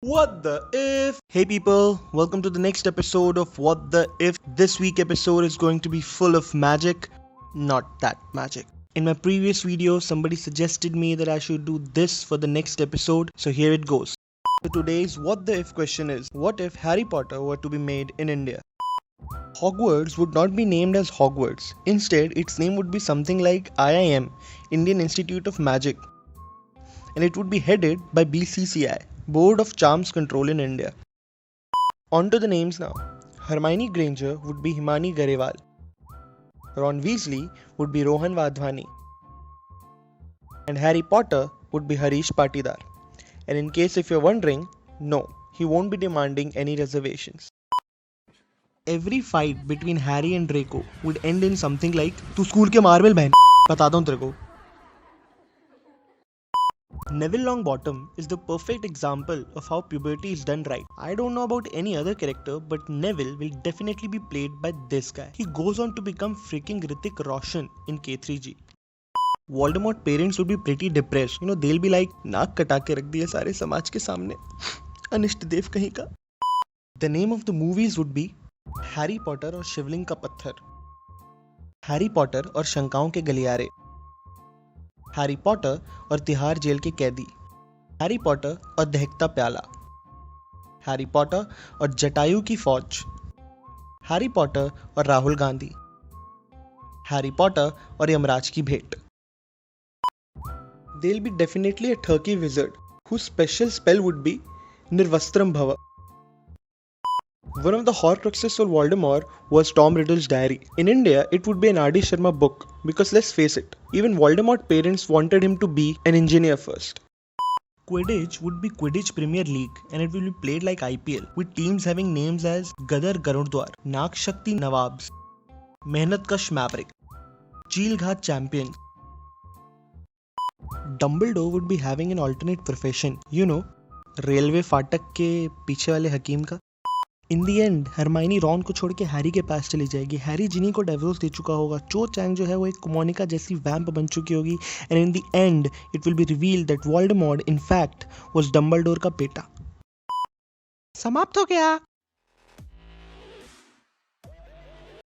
What the if? Hey people, welcome to the next episode of What the If. This week episode is going to be full of magic, not that magic. In my previous video, somebody suggested me that I should do this for the next episode, so here it goes. So today's What the If question is, what if Harry Potter were to be made in India? Hogwarts would not be named as Hogwarts. Instead, its name would be something like IIM, Indian Institute of Magic. And it would be headed by BCCI, Board of Charms Control in India. On to the names now. Hermione Granger would be Himani Garewal. Ron Weasley would be Rohan Wadhwani. And Harry Potter would be Harish Patidar. And in case if you're wondering, no, he won't be demanding any reservations. Every fight between Harry and Draco would end in something like, "तू school के marble बहन, बताता हूँ तेरे को." Neville Longbottom is the perfect example of how puberty is done right. I don't know about any other character, but Neville will definitely be played by this guy. He goes on to become freaking Hrithik Roshan in K3G. Voldemort parents would be pretty depressed. They'll be like, नाक कटा के रख दिया सारे समाज के सामने, अनिष्ट देव कहीं का. The name of the movies would be Harry Potter और शिवलिंग का पत्थर, हैरी पॉटर और शंकाओं के गलियारे, हैरी पॉटर और तिहाड़ जेल के कैदी, हैरी पॉटर और दहकता प्याला, हैरी पॉटर और जटायु की फौज, हैरी पॉटर और राहुल गांधी, हैरी पॉटर और यमराज की भेंट. There'll be definitely a turkey wizard whose special spell would be Nirvastram Bhava. One of the Horcruxes for Voldemort was Tom Riddle's diary. In India, it would be an R.D. Sharma book because let's face it, even Voldemort parents wanted him to be an engineer first. Quidditch would be Quidditch Premier League and it will be played like IPL with teams having names as Gadar Garudwar, Nag Shakti Nawabs, Mehnat Kash Maverick, Cheel Ghat Champions. Dumbledore would be having an alternate profession, railway फाटक के पीछे वाले हकीम का. इन दी and Hermione Ron को छोड़ के Harry के पास चली जाएगी. हैरी जिनी को डिवोर्स दे चुका होगा. चो चैंग जो है वो एक मोनिका जैसी वैम्प बन चुकी होगी. And in the and it will be revealed that Voldemort in fact was Dumbledore का बेटा. समाप्त हो गया.